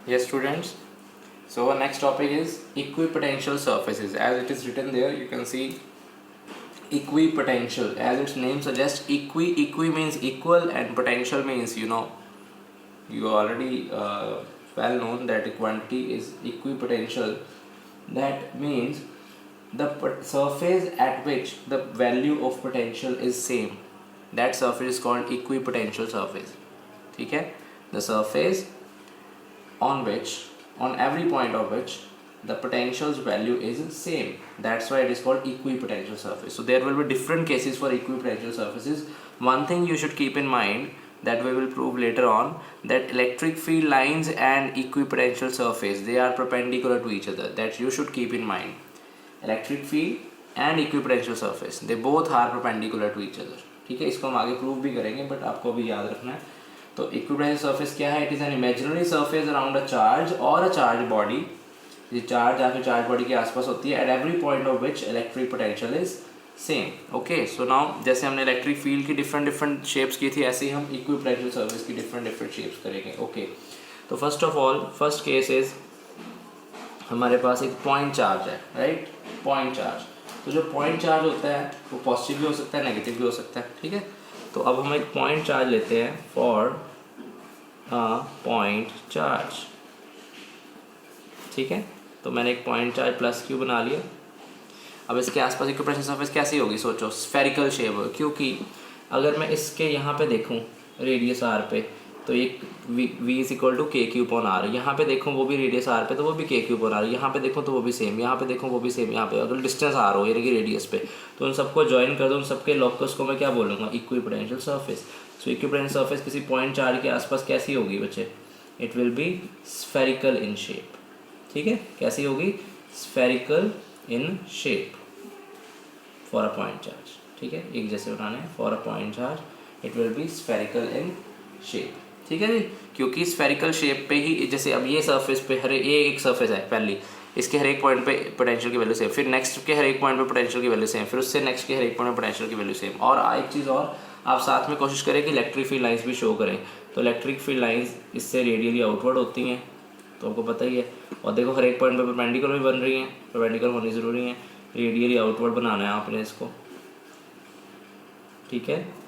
Yes, students. So our next topic is equipotential surfaces. As it is written there, you can see equipotential. As its name suggests, equi means equal, and potential means you already well known that a quantity is equipotential. That means the surface at which the value of potential is same. That surface is called equipotential surface. Okay? The surface on every point of which the potential's value is same, that's why it is called equipotential surface. So there will be different cases for equipotential surfaces. One thing you should keep in mind that we will prove later on, that electric field lines and equipotential surface, they are perpendicular to each other. That you should keep in mind. Electric field and equipotential surface, they both are perpendicular to each other. ठीक है, इसको हम आगे prove भी करेंगे, but आपको अभी याद रखना है. तो इक्विपोटेंशियल सरफेस क्या है? It is an imaginary surface around a charge और अ चार्ज बॉडी. ये चार्ज या चार्ज बॉडी के आसपास होती है, at every point of which electric potential is same. Okay, so now जैसे हमने इलेक्ट्रिक फील्ड की डिफरेंट शेप्स की थी, ऐसे ही हम इक्विपोटेंशियल सरफेस की डिफरेंट शेप्स करेंगे. ओके, तो first of all first case is हमारे पास एक पॉइंट चार्ज है, राइट? Point charge. तो जो पॉइंट चार्ज होता है वो पॉजिटिव भी हो सकता है, नेगेटिव भी हो सकता है. ठीक है, तो अब हम एक पॉइंट चार्ज लेते हैं फॉर अ पॉइंट चार्ज. ठीक है, तो मैंने एक पॉइंट चार्ज प्लस क्यू बना लिया. अब इसके आसपास इक्विपोटेंशियल सरफेस कैसी होगी? सोचो, स्फेरिकल शेप हो, क्योंकि अगर मैं इसके यहाँ पे देखूँ रेडियस आर पे, तो एक वी इज इक्वल टू के क्यू अपॉन आर. यहाँ पे देखूँ वो भी रेडियस आर पे, तो वो भी के क्यू अपॉन आर. यहाँ पे देखूँ तो वो भी सेम, यहाँ पे देखूँ वो भी सेम. यहाँ पे अगर डिस्टेंस आर हो यानी कि रेडियस पे, तो उन सबको ज्वाइन कर दो. उन सबके लोकस को मैं क्या बोलूँगा? Equipotential surface. So equipotential surface किसी पॉइंट चार्ज के आसपास कैसी होगी बच्चे? It will be spherical in shape. ठीक है, कैसी होगी? Spherical in shape for a point charge. ठीक है, एक जैसे बनाने हैं. For a point charge it will be spherical in shape. ठीक है जी, क्योंकि स्फेरिकल शेप पे ही, जैसे अब ये सरफेस पे हर एक सरफेस है पहली, इसके हर एक पॉइंट पे पोटेंशियल की वैल्यू सेम, फिर नेक्स्ट के हर एक पॉइंट पे पोटेंशियल की वैल्यू सेम, फिर उससे नेक्स्ट के हर एक पॉइंट पे पोटेंशियल की वैल्यू सेम. और एक चीज़ और, आप साथ में कोशिश करें कि इलेक्ट्रिक फील्ड लाइंस भी शो करें. तो इलेक्ट्रिक फील्ड लाइंस इससे रेडियली आउटवर्ड होती हैं, तो आपको पता ही है. और देखो हर एक पॉइंट पे परपेंडिकुलर भी बन रही हैं, परपेंडिकुलर होनी ज़रूरी है. रेडियली आउटवर्ड बनाना है आपने इसको. ठीक है,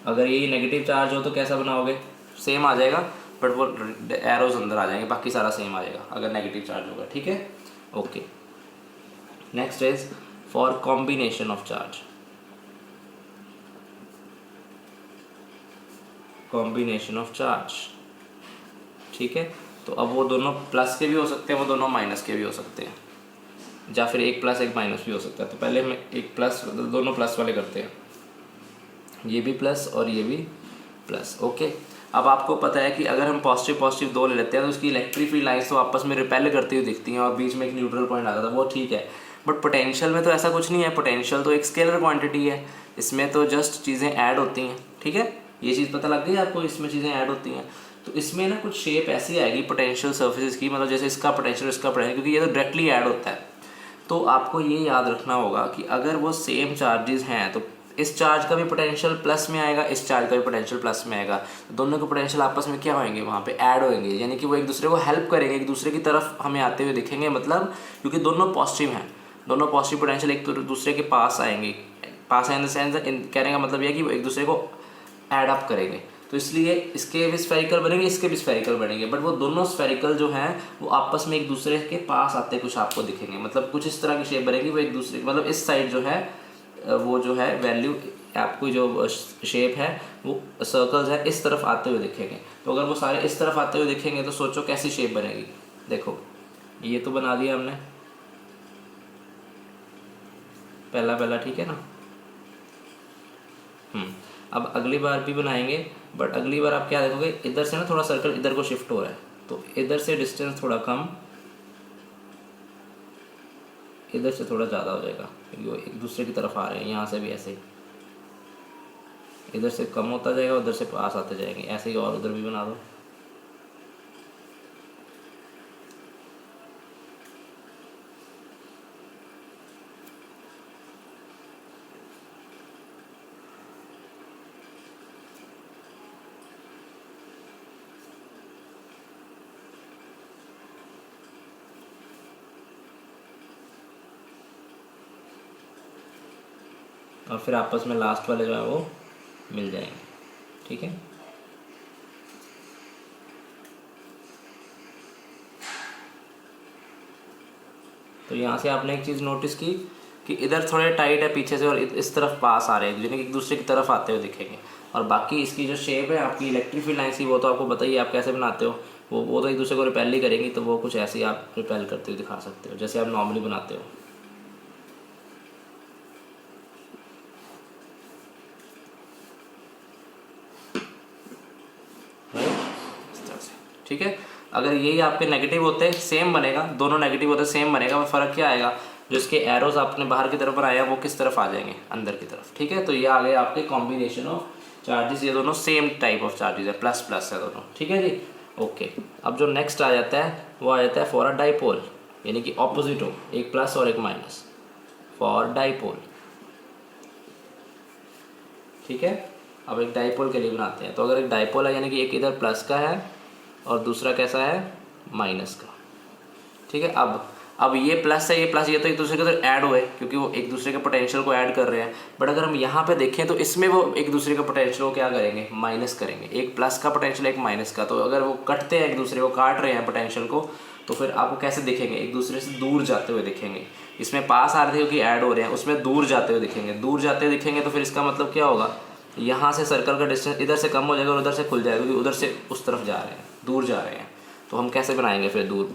अगर ये नेगेटिव चार्ज हो तो कैसा बनाओगे? सेम आ जाएगा, बट वो एरोज अंदर आ जाएंगे, बाकी सारा सेम आ जाएगा अगर नेगेटिव चार्ज होगा. ठीक है, okay. Next is for combination of charge. Combination of charge. ठीक है, तो अब वो दोनों प्लस के भी हो सकते हैं, वो दोनों माइनस के भी हो सकते हैं, या फिर एक प्लस एक माइनस भी हो सकता है. तो पहले हम एक प्लस, दोनों प्लस वाले करते हैं. ये भी प्लस और ये भी प्लस. ओके, अब आपको पता है कि अगर हम पॉजिटिव पॉजिटिव दो ले लेते हैं तो उसकी इलेक्ट्रिक फील्ड लाइंस तो आपस में रिपेल करती हुई दिखती हैं और बीच में एक न्यूट्रल पॉइंट आता था, वो ठीक है. बट पोटेंशियल में तो ऐसा कुछ नहीं है. पोटेंशियल तो एक स्केलर क्वांटिटी है, इसमें तो जस्ट चीज़ें ऐड होती हैं. ठीक है, ये चीज़ पता लग गई आपको, इसमें चीज़ें ऐड होती हैं. तो इसमें ना कुछ शेप ऐसी आएगी पोटेंशियल सर्फेसिस की, मतलब जैसे इसका पोटेंशियल इसका पोटेंशियल, क्योंकि ये तो डायरेक्टली ऐड होता है. तो आपको ये याद रखना होगा कि अगर वो सेम चार्जेस हैं तो इस चार्ज का भी पोटेंशियल प्लस में आएगा, इस चार्ज का भी पोटेंशियल प्लस में आएगा. दोनों के पोटेंशियल आपस में क्या होंगे? वहाँ पे ऐड होंगे, यानी कि वो एक दूसरे को हेल्प करेंगे, एक दूसरे की तरफ हमें आते हुए दिखेंगे. मतलब क्योंकि दोनों पॉजिटिव हैं, दोनों पॉजिटिव पोटेंशियल एक दूसरे के पास आएंगे. पास इन द सेंस कहने का मतलब यह कि वो एक दूसरे को ऐड अप करेंगे. तो इसलिए इसके भी स्फेरिकल बनेंगे, इसके भी स्फेरिकल बनेंगे, बट वो दोनों स्फेरिकल जो हैं वो आपस में एक दूसरे के पास आते कुछ आपको दिखेंगे. मतलब कुछ इस तरह की शेप बनेगी, वो एक दूसरे, मतलब इस साइड जो है वो जो है वैल्यू, आपको जो शेप है वो सर्कल्स है इस तरफ आते हुए दिखेंगे. तो अगर वो सारे इस तरफ आते हुए दिखेंगे तो सोचो कैसी शेप बनेगी. देखो, ये तो बना दिया हमने पहला. ठीक है ना. अब अगली बार भी बनाएंगे, बट अगली बार आप क्या देखोगे, इधर से ना थोड़ा सर्कल इधर को शिफ्ट हो रहा है, तो इधर से डिस्टेंस थोड़ा कम, इधर से थोड़ा ज़्यादा हो जाएगा, क्योंकि वो एक दूसरे की तरफ आ रहे हैं. यहाँ से भी ऐसे ही इधर से कम होता जाएगा, उधर से पास आते जाएंगे, ऐसे ही. और उधर भी बना दो. और फिर आपस में लास्ट वाले जो है वो मिल जाएंगे। ठीक है, तो यहाँ से आपने एक चीज़ नोटिस की कि इधर थोड़े टाइट है पीछे से और इस तरफ पास आ रहे हैं, यानी कि एक दूसरे की तरफ आते हुए दिखेंगे। और बाकी इसकी जो शेप है आपकी इलेक्ट्रिक फील्ड लाइन्स की, वो तो आपको बताइए आप कैसे बनाते हो, वो तो एक दूसरे को रिपेल ही करेंगी, तो वो कुछ ऐसे ही आप रिपेल करते हुए दिखा सकते हो जैसे आप नॉर्मली बनाते हो। इस तरह से। ठीक है, अगर यही आपके नेगेटिव होते सेम बनेगा, दोनों नेगेटिव होते सेम बनेगा, वो फ़र्क क्या आएगा, जो इसके एरोज आपने बाहर की तरफ बनाया वो किस तरफ आ जाएंगे, अंदर की तरफ। ठीक है, तो ये आ गए आपके कॉम्बिनेशन ऑफ चार्जेस, ये दोनों सेम टाइप ऑफ चार्जेस है, प्लस प्लस है दोनों। ठीक है जी, ओके। अब जो नेक्स्ट आ जाता है वो आ जाता है फॉर अ डाइपोल, यानी कि ऑपोजिट हो, एक प्लस और एक माइनस, फॉर डाइपोल। ठीक है, अब एक डाइपोल के लिए बनाते हैं। तो अगर एक डाइपोल है यानी कि एक इधर प्लस का है और दूसरा कैसा है, माइनस का। ठीक है, अब ये प्लस है, ये प्लस, ये तो एक दूसरे के अंदर ऐड हुए क्योंकि वो एक दूसरे के पोटेंशियल को ऐड कर रहे हैं। बट अगर हम यहाँ पे देखें तो इसमें वो एक दूसरे के पोटेंशियल को क्या करेंगे, माइनस करेंगे। एक प्लस का पोटेंशियल, एक माइनस का, तो अगर वो कटते हैं, एक दूसरे को काट रहे हैं पोटेंशियल को, तो फिर आपको कैसे दिखेंगे, एक दूसरे से दूर जाते हुए दिखेंगे। इसमें पास आ रहे थे क्योंकि ऐड हो रहे हैं, उसमें दूर जाते हुए दिखेंगे। दूर जाते हुए दिखेंगे तो फिर इसका मतलब क्या होगा, यहाँ से सर्कल का डिस्टेंस इधर से कम हो जाएगा और उधर से खुल जाएगा, क्योंकि उधर से उस तरफ जा रहे हैं, दूर जा रहे हैं। तो हम कैसे बनाएंगे फिर दूर,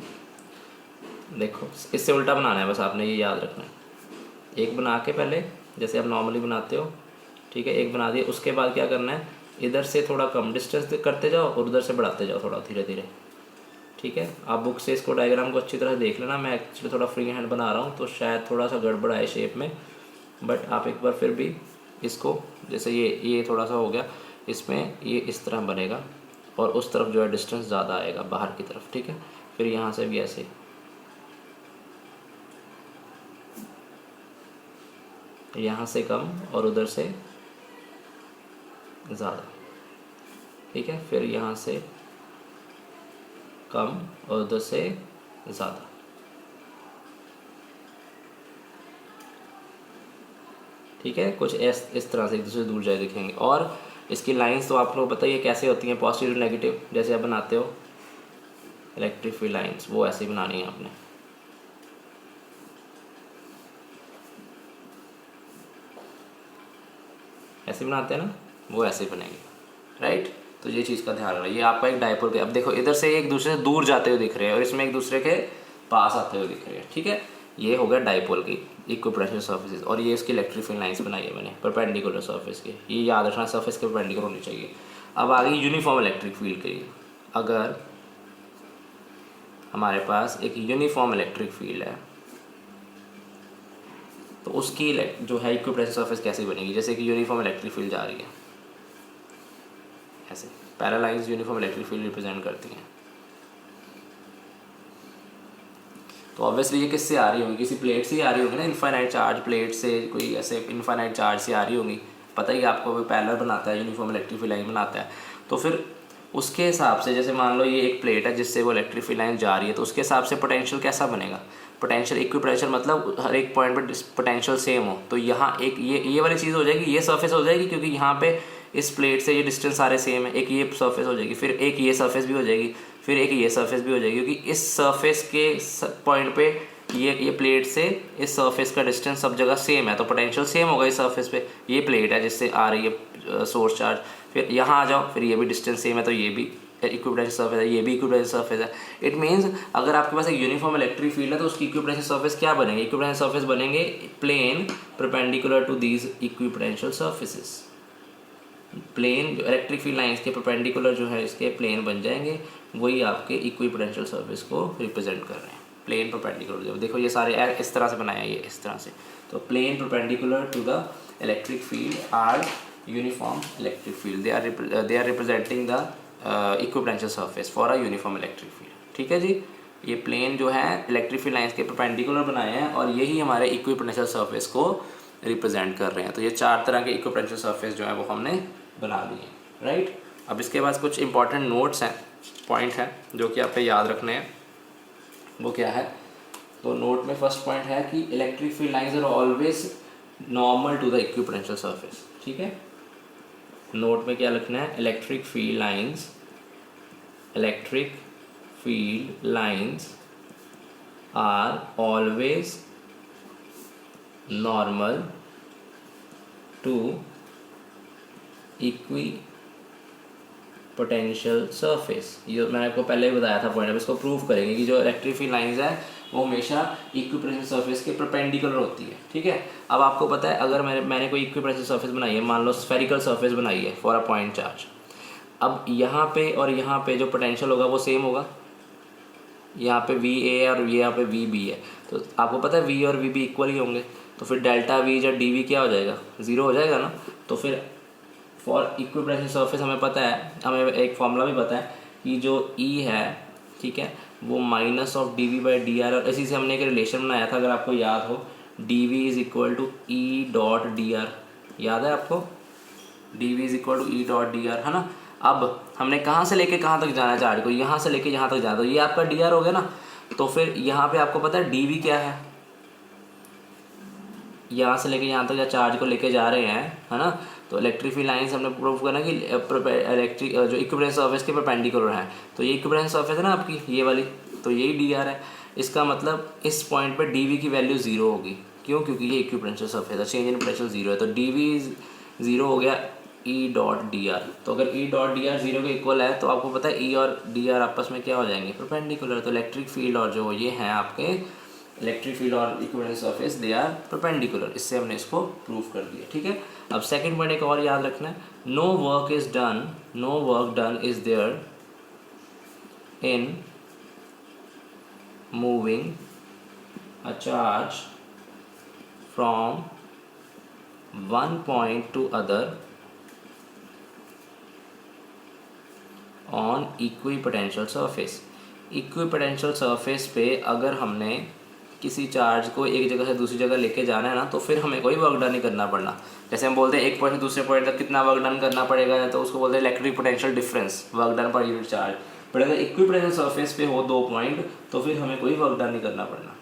देखो इससे उल्टा बनाना है, बस आपने ये याद रखना है। एक बना के पहले जैसे आप नॉर्मली बनाते हो, ठीक है, एक बना दिया, उसके बाद क्या करना है, इधर से थोड़ा कम डिस्टेंस करते जाओ और उधर से बढ़ाते जाओ थोड़ा धीरे धीरे। ठीक है, आप बुक से इसको डायग्राम को अच्छी तरह देख लेना, मैं एक्चुअली थोड़ा फ्री हैंड बना रहा हूँ तो शायद थोड़ा सा गड़बड़ आए शेप में, बट आप एक बार फिर भी इसको, जैसे ये थोड़ा सा हो गया, इसमें ये इस तरह बनेगा और उस तरफ जो है डिस्टेंस ज़्यादा आएगा बाहर की तरफ। ठीक है, फिर यहाँ से भी ऐसे, यहाँ से कम और उधर से ज़्यादा। ठीक है, फिर यहाँ से कम और उधर से ज़्यादा। ठीक है, कुछ इस तरह से एक दूसरे से दूर जाए दिखेंगे। और इसकी लाइंस तो आप लोग बताइए कैसे होती हैं, पॉजिटिव नेगेटिव, जैसे आप बनाते हो इलेक्ट्रिक फील्ड लाइंस, वो ऐसे ही बनानी है आपने। ऐसे बनाते हैं ना, वो ऐसे बनेंगे, राइट। तो ये चीज़ का ध्यान रखना, ये आपका एक डाइपोल के, अब देखो इधर से एक दूसरे से दूर जाते हुए दिख रहे हैं और इसमें एक दूसरे के पास आते हुए दिख रहे हैं। ठीक है, ये हो गया डाइपोल की इक्विपोटेंशियल सर्फेसेस। और ये इसकी इलेक्ट्रिक फील्ड लाइंस बनाई है मैंने परपेंडिकुलर सर्फेस के, ये याद रखना, सर्फेस के परपेंडिकुलर होनी चाहिए। अब आ गई यूनिफॉर्म इलेक्ट्रिक फील्ड के लिए। अगर हमारे पास एक यूनिफॉर्म इलेक्ट्रिक फील्ड है तो उसकी जो है इक्विपोटेंशियल सर्फेस कैसे बनेगी, जैसे कि यूनिफॉर्म इलेक्ट्रिक फील्ड जा रही है ऐसे, parallelise uniform electric field represent करती हैं। तो ऑब्वियसली ये किससे आ रही होंगी, किसी प्लेट से ही आ रही होंगी ना, इनफाइनाइट चार्ज प्लेट से, कोई ऐसे इनफाइनाइट चार्ज से आ रही होंगी। पता ही आपको, कोई पैरेलल बनाता है, यूनिफॉर्म इलेक्ट्रिक फील्ड लाइन बनाता है, तो फिर उसके हिसाब से, जैसे मान लो ये एक प्लेट है जिससे वो इलेक्ट्रिक फील्ड लाइन जा रही है, तो उसके हिसाब से पोटेंशियल कैसा बनेगा, पोटेंशियल इक्विपोटेंशियल, मतलब हर एक पॉइंट पर पोटेंशियल सेम हो। तो यहाँ एक ये वाली चीज़ हो जाएगी, ये सरफेस हो जाएगी, क्योंकि यहाँ पे इस प्लेट से ये डिस्टेंस सारे सेम है, एक ये सरफेस हो जाएगी, फिर एक ये सरफेस भी हो जाएगी, फिर एक ये सरफेस भी हो जाएगी, क्योंकि इस सरफेस के पॉइंट पे ये प्लेट से इस सरफेस का डिस्टेंस सब जगह सेम है, तो पोटेंशियल सेम होगा इस सरफेस पे। ये प्लेट है जिससे आ रही है सोर्स चार्ज, फिर यहाँ आ जाओ, फिर ये भी डिस्टेंस सेम है, तो ये भी इक्विपोटेंशियल सर्फेस है, ये भी इक्विपोटेंशियल सर्फेस है। इट मीन्स अगर आपके पास एक यूनिफॉर्म इलेक्ट्रिक फील्ड है तो उसकी इक्विपोटेंशियल सर्फेस क्या बनेंगे, इक्विपोटेंशियल सर्फेस बनेंगे plane perpendicular to these equipotential surfaces. Plane electric field lines के परपेंडिकुलर जो है इसके प्लेन बन जाएंगे, वही आपके इक्विपोटेंशियल सर्फेस को रिप्रेजेंट कर रहे हैं, प्लेन परपेंडिकुलर। देखो ये सारे इस तरह से बनाया, ये इस तरह से, तो plane perpendicular to the electric field are uniform electric field, they are representing the equipotential surface for a uniform electric field. ठीक है जी, ये प्लेन जो है इलेक्ट्रिक फील्ड लाइंस के परपेंडिकुलर बनाए हैं और यही हमारे इक्विपोटेंशियल सर्फेस को रिप्रेजेंट कर रहे हैं। तो ये 4 तरह के इक्विपोटेंशियल सर्फेस जो है वो हमने बना दिए, राइट। अब इसके बाद कुछ इंपॉर्टेंट नोट्स हैं, पॉइंट हैं जो कि आपको याद रखने हैं। वो क्या है, तो नोट में फर्स्ट पॉइंट है कि electric field lines are always normal to the equipotential surface. ठीक है, नोट में क्या लिखना है, electric field lines are always normal to equipotential surface. ये मैंने आपको पहले ही बताया था पॉइंट, अब इसको प्रूव करेंगे कि जो इलेक्ट्रिक फील्ड लाइंस है वो हमेशा इक्विपोटेंशियल सरफेस के परपेंडिकुलर होती है। ठीक है, अब आपको पता है अगर मैंने कोई इक्विपोटेंशियल सरफेस बनाई है, मान लो स्फेरिकल सरफेस बनाई है फॉर अ पॉइंट चार्ज, अब यहाँ पे और यहाँ पे जो पोटेंशियल होगा वो सेम होगा, यहाँ पे वी ए और यहाँ पे वी बी है, तो आपको पता है वी और वी बी इक्वल ही होंगे, तो फिर डेल्टा वी या डी वी क्या हो जाएगा, ज़ीरो हो जाएगा ना। तो फिर फॉर इक्विपोटेंशियल सरफेस हमें पता है, हमें एक फॉर्मूला भी पता है कि जो E है, ठीक है, वो minus of D V by D R, और इसी से हमने एक रिलेशन बनाया था अगर आपको याद हो, D V is equal to E dot D R, याद है आपको, D V is equal to E dot D R, है ना। अब हमने कहाँ से लेके कहाँ तक जाना है चार्ज को, यहाँ से लेके यहाँ तक जाना, तो ये आपका डी आर हो गया ना। तो फिर यहाँ पे आपको पता है डी वी क्या है, यहाँ से लेके यहाँ तक या चार्ज को लेके जा रहे हैं, है ना। तो इलेक्ट्रिक फील्ड लाइंस हमने प्रूव करना कि इलेक्ट्रिक जो इक्विपोटेंशियल सरफेस के परपेंडिकुलर है, तो ये इक्विपोटेंशियल सरफेस है ना आपकी ये वाली, तो यही डी आर है। इसका मतलब इस पॉइंट पे डी वी की वैल्यू ज़ीरो होगी, क्यों, क्योंकि ये इक्विपोटेंशियल सरफेस है, चेंज इन पोटेंशियल ज़ीरो है, तो डी वी ज़ीरो हो गया ई डॉट डी आर। तो अगर ई डॉट डी आर ज़ीरो के इक्वल है तो आपको पता है ई और डी आर आपस में क्या हो जाएंगे, परपेंडिकुलर। तो इलेक्ट्रिक फील्ड और जो ये हैं आपके इलेक्ट्रिक फील्ड और equipotential surface they are perpendicular, इससे हमने इसको प्रूव कर दिया। ठीक है, अब सेकंड पॉइंट एक और याद रखना है, no work done is there in moving a charge from one point to other on equipotential surface. Equipotential surface पे अगर हमने किसी चार्ज को एक जगह से दूसरी जगह लेके जाना है ना, तो फिर हमें कोई वर्क डन नहीं करना पड़ना। जैसे हम बोलते हैं एक पॉइंट से दूसरे पॉइंट तक कितना वर्क डन करना पड़ेगा, तो उसको बोलते हैं electric potential difference, work done पर यूनिट चार्ज। बट अगर इक्विपोटेंशियल सरफेस पे हो दो पॉइंट, तो फिर हमें कोई वर्क डन नहीं करना पड़ना।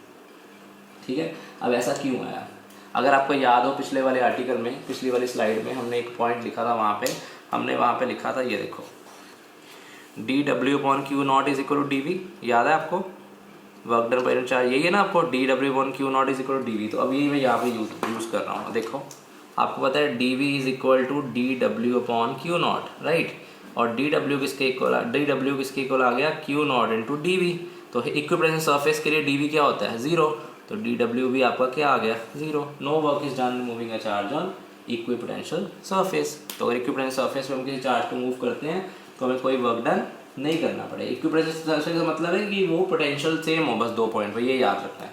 ठीक है, अब ऐसा क्यों आया, अगर आपको याद हो पिछले वाले आर्टिकल में, पिछली वाली स्लाइड में हमने एक पॉइंट लिखा था, हमने वहाँ पे लिखा था, ये देखो, D W upon Q naught is equal to D V, याद है आपको, वर्क डन पर यूनिट चार्ज यही है ना आपको, D W upon Q naught is equal to D V. तो अब यही मैं यहाँ पे यूज़ कर रहा हूँ, देखो आपको पता है D V is equal to D W upon Q naught, right, और डी डब्ल्यू किसके इक्वल आ गया, Q naught into D V. तो इक्विपोटेंशियल सरफेस के लिए डी वी क्या होता है, ज़ीरो, तो डी डब्ल्यू भी आपका क्या आ गया, zero. No work is done moving a charge on equipotential surface. तो अगर इक्विपोटेंशियल सरफेस पे हम किसी चार्ज को मूव करते हैं तो हमें कोई वर्क डन नहीं करना पड़ेगा। इक्विपोटेंशियल सरफेस का मतलब है कि वो पोटेंशियल सेम हो बस दो पॉइंट पर, ये याद रखना है।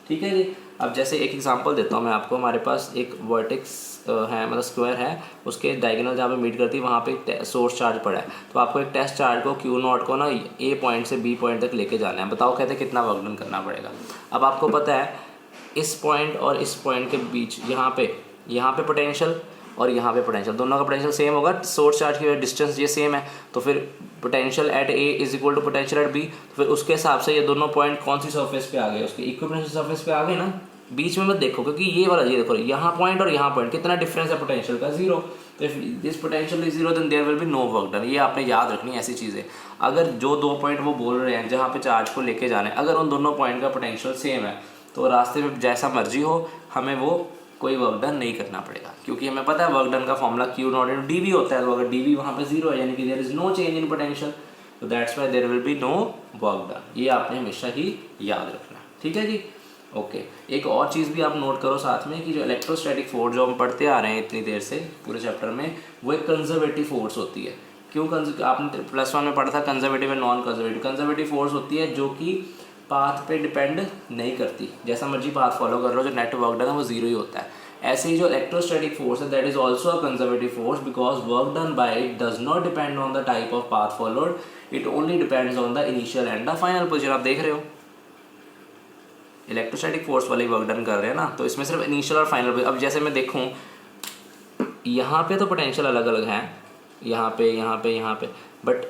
ठीक है जी, अब जैसे एक एग्जांपल देता हूँ मैं आपको, हमारे पास एक वर्टेक्स है, मतलब स्क्वायर है, उसके डायगोनल जहाँ पे मीट करती है वहाँ पे एक सोर्स चार्ज पड़ा है, तो आपको एक टेस्ट चार्ज को क्यू नॉट को ना ए पॉइंट से बी पॉइंट तक लेके जाना है। बताओ कहते हैं कितना वर्क डन करना पड़ेगा। अब आपको पता है इस पॉइंट और इस पॉइंट के बीच यहाँ पे पोटेंशियल और यहाँ पे पोटेंशियल, दोनों का पोटेंशियल सेम होगा, सोर्स चार्ज की डिस्टेंस ये सेम है, तो फिर potential at A is equal to potential at B. तो फिर उसके हिसाब से ये दोनों पॉइंट कौन सी सरफेस पे आ गए, उसके इक्विपोटेंशियल सरफेस पे आ गए ना। बीच में मत देखो, क्योंकि ये वाला ये देखो, यहाँ पॉइंट और यहाँ पॉइंट कितना डिफरेंस है पोटेंशियल का, जीरो। तो if this potential is zero then there will be no work done. ये आपने याद रखनी है ऐसी चीज़ें। अगर जो दो पॉइंट वो बोल रहे हैं जहाँ पे चार्ज को लेके जाना है, अगर उन दोनों पॉइंट का पोटेंशियल सेम है तो रास्ते में जैसा मर्जी हो हमें वो कोई वर्क डन नहीं करना पड़ेगा, क्योंकि हमें पता है वर्क डन का formula Q naught into D V होता है। तो अगर डी वी वहाँ पे जीरो है यानी कि there is no change in potential, तो that's why there will be no work done. ये आपने हमेशा ही याद रखना है। ठीक है जी, ओके। एक और चीज़ भी आप नोट करो साथ में कि जो इलेक्ट्रोस्टैटिक फोर्स जो हम पढ़ते आ रहे हैं इतनी देर से पूरे चैप्टर में, वो एक कंजर्वेटिव फोर्स होती है। क्यों आपने +1 में पढ़ा था conservative and non conservative. Conservative force होती है जो कि पाथ पे डिपेंड नहीं करती, जैसा मर्जी पाथ फॉलो कर लो, जो नेट वर्क डन है वो जीरो ही होता है। ऐसे ही जो इलेक्ट्रोस्टैटिक फोर्स है that is also a conservative force because work done by it does not depend on the type of path followed, it only depends on the initial and the final position. आप देख रहे हो electrostatic force वाले work done कर रहे हैं ना, तो इसमें सिर्फ इनिशियल और फाइनल। अब जैसे मैं देखूँ यहाँ पे तो पोटेंशियल अलग अलग हैं, यहाँ पे, बट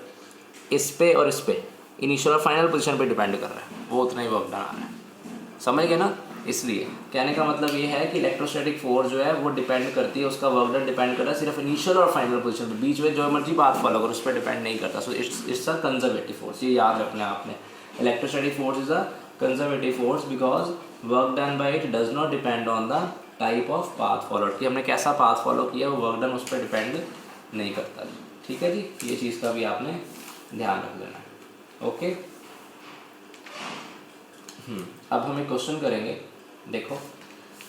इस पे और इस पे इनिशियल और फाइनल पोजीशन पे डिपेंड कर रहा है, वो उतना ही वर्क डन आ रहा है। समझ गए ना। इसलिए कहने का मतलब ये है कि इलेक्ट्रोस्टैटिक फोर्स जो है वो डिपेंड करती है, उसका वर्क डन डिपेंड करता है सिर्फ इनिशियल और फाइनल पोजीशन पे, बीच में जो मर्जी बात फॉलो करो उस पर डिपेंड नहीं करता। So it's a conservative force, ये याद रखना है आपने। Electrostatic force is a conservative force because work done by it does not depend on the type of path followed, कि हमने कैसा पाथ फॉलो किया वो वर्क डन उस पर डिपेंड नहीं करता। ठीक है जी, ये चीज़ का भी आपने ध्यान रख लेना है। ओके, अब हम एक क्वेश्चन करेंगे। देखो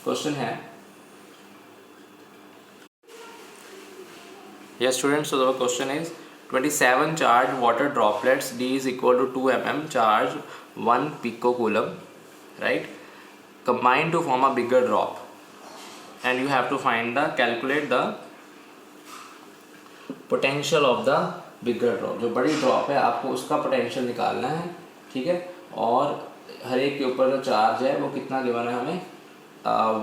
क्वेश्चन है, yes students, so the question is 27 charged water droplets D is equal to 2 mm charge 1 picocoulomb, right, combine to form a bigger drop and you have to find the calculate the potential of the bigger drop। जो बड़ी drop है आपको उसका potential निकालना है, ठीक है, और हर एक के ऊपर जो चार्ज है वो कितना गिवन है हमें,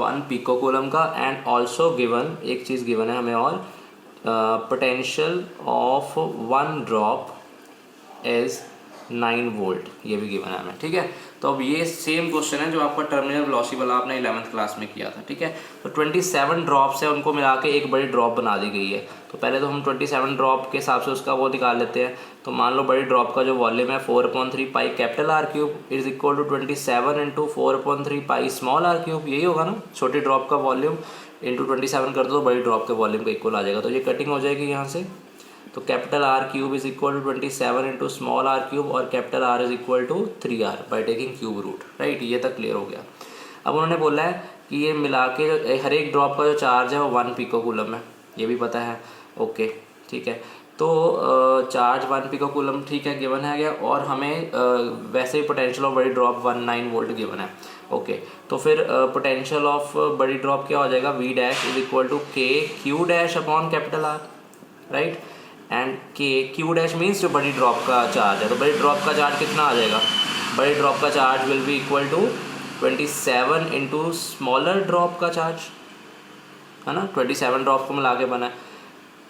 1 पिकोकूलम का, एंड ऑल्सो गिवन एक चीज़ गिवन है हमें और potential of 1 drop is 9 volt, ये भी गिवन है हमें। ठीक है, तो अब ये सेम क्वेश्चन है जो आपका टर्मिनल वेलोसिटी वाला आपने 11th क्लास में किया था। ठीक है, तो 27 ड्रॉप्स है, उनको मिला के एक बड़ी ड्रॉप बना दी गई है। तो पहले तो हम 27 ड्रॉप के हिसाब से उसका वो निकाल लेते हैं। तो मान लो बड़ी ड्रॉप का जो वॉल्यूम है 4/3 pi capital R cube is equal to 27 into 4/3 pi small R cube, यही होगा ना। छोटी ड्रॉप का वॉल्यूम इंटू 27 कर दो, बड़ी ड्रॉप के वॉल्यूम का इक्वल आ जाएगा। तो ये कटिंग हो जाएगी यहाँ से, तो capital R cube is equal to 27 into small R cube और capital R is equal to 3r by taking cube root, right. ये तक क्लियर हो गया। अब उन्होंने बोला है कि ये मिला के हर एक ड्रॉप का जो चार्ज है वो 1 पिकोकूलम है, ये भी पता है। ओके, ठीक है, तो चार्ज 1 पिकोकूलम ठीक है गिवन है गया, और हमें वैसे ही पोटेंशियल ऑफ बड़ी ड्रॉप 19 वोल्ट गिवन है। ओके, तो फिर पोटेंशियल ऑफ बड़ी ड्रॉप क्या हो जाएगा, v dash is equal to k q dash upon capital r, right, and k q dash means जो बड़ी ड्रॉप का चार्ज है। तो बड़ी ड्रॉप का चार्ज कितना आ जाएगा, बड़ी ड्रॉप का charge will be equal to 27 into smaller drop का चार्ज, है ना, 27 ड्रॉप को मिला के बना है,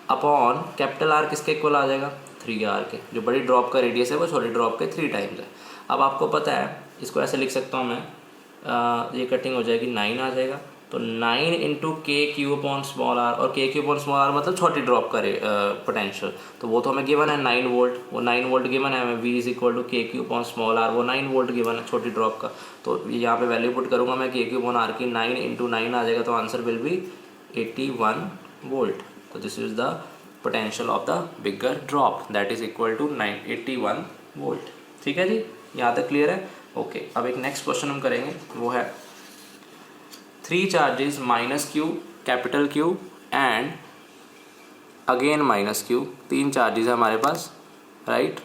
अपॉन कैपिटल आर किसके इक्वल आ जाएगा, 3r के। जो बड़ी ड्रॉप का रेडियस है वो छोटी ड्रॉप के 3 टाइम्स है। अब आपको पता है, इसको ऐसे लिख सकता हूँ मैं, ये कटिंग हो जाएगी 9 आ जाएगा, तो 9 इंटू के क्यू अपॉन स्मॉल आर, और के क्यू अपॉन स्मॉल आर मतलब छोटी ड्रॉप का पोटेंशियल, तो वो तो हमें गिवन है 9 वोल्ट, वो 9 वोल्ट गिवन है हमें। v इज इक्वल टू के क्यू अपॉन स्मॉल आर, वो 9 वोल्ट गिवन है छोटी ड्रॉप का। तो यहाँ पे वैल्यू पुट करूँगा मैं के क्यू अपॉन आर की, 9 इंटू 9 आ जाएगा, तो आंसर विल बी 81 वोल्ट। तो this is the potential of the bigger drop that is equal to 81 volt. ठीक है जी, यहाँ तक क्लियर है। ओके, अब एक नेक्स्ट क्वेश्चन हम करेंगे, वो है 3 charges minus Q, capital Q and again minus Q, 3 charges है हमारे पास, राइट।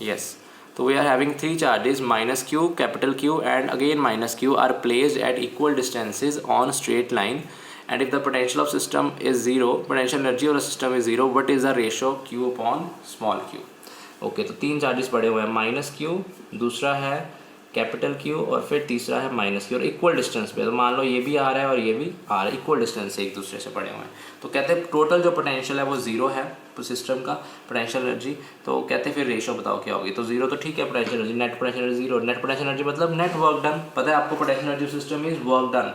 यस, तो we are having 3 charges minus Q, capital Q and again minus Q are placed at equal distances on straight line, and if the potential of system is 0, potential energy of the system is 0, what is the ratio q upon small q। Okay, तो 3 charges पड़े हुए हैं, minus Q, दूसरा है capital Q और फिर तीसरा है माइनस क्यू, और इक्वल डिस्टेंस पे। तो मान लो ये भी आ रहा है और ये भी आ रहा है, इक्वल डिस्टेंस से एक दूसरे से पड़े हुए हैं। तो कहते हैं टोटल जो पोटेंशियल है वो 0 है सिस्टम का पोटेंशियल एनर्जी। तो कहते हैं फिर रेशो बताओ क्या होगी। तो 0 तो ठीक है potential energy, net potential energy 0, net potential energy मतलब नेट वर्क डन। पता है आपको potential energy system is work done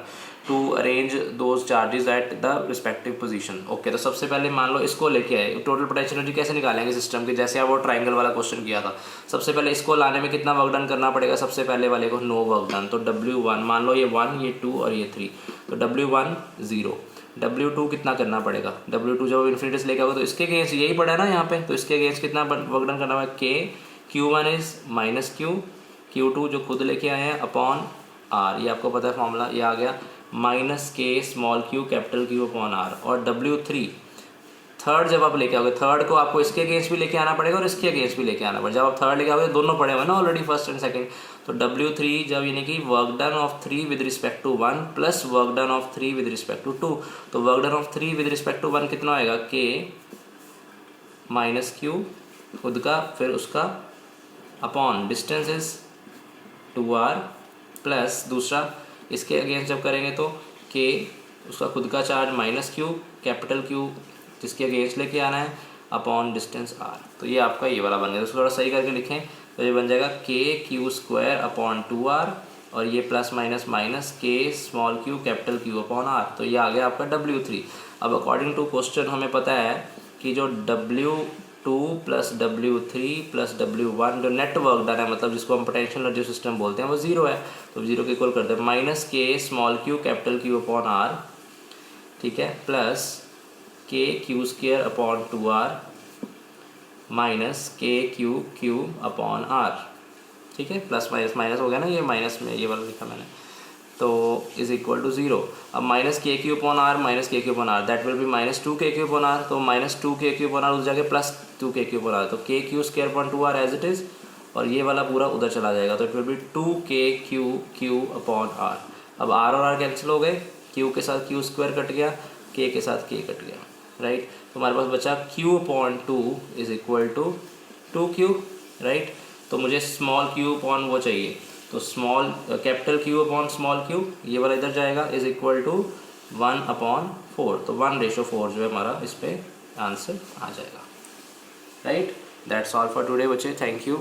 to arrange those charges at the respective position. Okay, तो सबसे पहले मान लो इसको लेके आए, टोटल पोटेंशियल एनर्जी कैसे निकालेंगे सिस्टम के, जैसे आप वो ट्राइंगल वाला क्वेश्चन किया था। सबसे पहले इसको लाने में कितना वर्क डन करना पड़ेगा, सबसे पहले वाले को नो वर्क डन। तो W1 मान लो ये 1, ये 2 और ये 3, तो W1 0, W2 कितना करना पड़ेगा, W2 जब इन्फिनिटी से लेके आओगे तो इसके अगेंस्ट यही पड़ा है ना यहाँ पे, तो इसके अगेंस्ट कितना वर्क डन करना है, K Q1 is minus Q, Q2 जो खुद लेके आए हैं अपॉन R, ये आपको पता है फॉर्मूला, ये आ गया माइनस के small Q capital Q upon R. और W3 थर्ड जब आप लेके आओगे, थर्ड को आपको इसके अगेंस्ट भी लेके आना पड़ेगा और इसके अगेंस्ट भी लेके आना पड़ेगा। जब आप थर्ड लेके आओगे दोनों पड़े हुए ना ऑलरेडी, फर्स्ट एंड सेकंड। तो W3 जब यानी कि work done of 3 with respect to 1 plus work done of 3 with respect to 2, तो work done of 3 with respect to 1 कितना होएगा, K माइनस क्यू खुद का, फिर उसका upon distance is 2r plus दूसरा इसके अगेंस्ट जब करेंगे तो K उसका खुद का charge minus Q, capital Q जिसके अगेंस्ट लेके आना है, अपॉन डिस्टेंस r। तो ये आपका ये वाला बन गया। तो थोड़ा सही करके लिखें तो ये बन जाएगा KQ² अपॉन 2r और ये plus minus minus K small q capital Q upon r। तो ये आ गया आपका W3। अब अकॉर्डिंग टू क्वेश्चन हमें पता है कि जो W2 plus W3 plus W1 जो नेट वर्क डन है, मतलब जिसको हम पोटेंशियल एनर्जी सिस्टम बोलते हैं, वो 0 है। तो 0 के इक्वल करते हैं minus K small q capital Q upon r, ठीक है, plus KQ² upon 2r minus KQ upon r, ठीक है, प्लस माइनस माइनस हो गया ना, ये माइनस में ये वाला लिखा मैंने, तो इज इक्वल टू 0। अब minus KQ upon r minus KQ upon r that will be minus 2KQ upon r। तो माइनस 2KQ अपॉन r उस जगह प्लस 2KQ अपॉन r, तो KQ² upon 2r as it is, और ये वाला पूरा उधर चला जाएगा, तो it will B 2KQ upon r। अब r और r कैंसिल हो गए, Q के साथ Q² कट गया, K के साथ K कट गया, राइट। तो हमारे पास बचा Q upon 2 is equal to 2Q, right. तो मुझे स्मॉल q अपॉन वो चाहिए, तो small capital Q upon small q, ये वाला इधर जाएगा, इज इक्वल टू 1/4। तो 1:4 जो है हमारा इस पर आंसर आ जाएगा, right. That's all for today बच्चे, थैंक यू।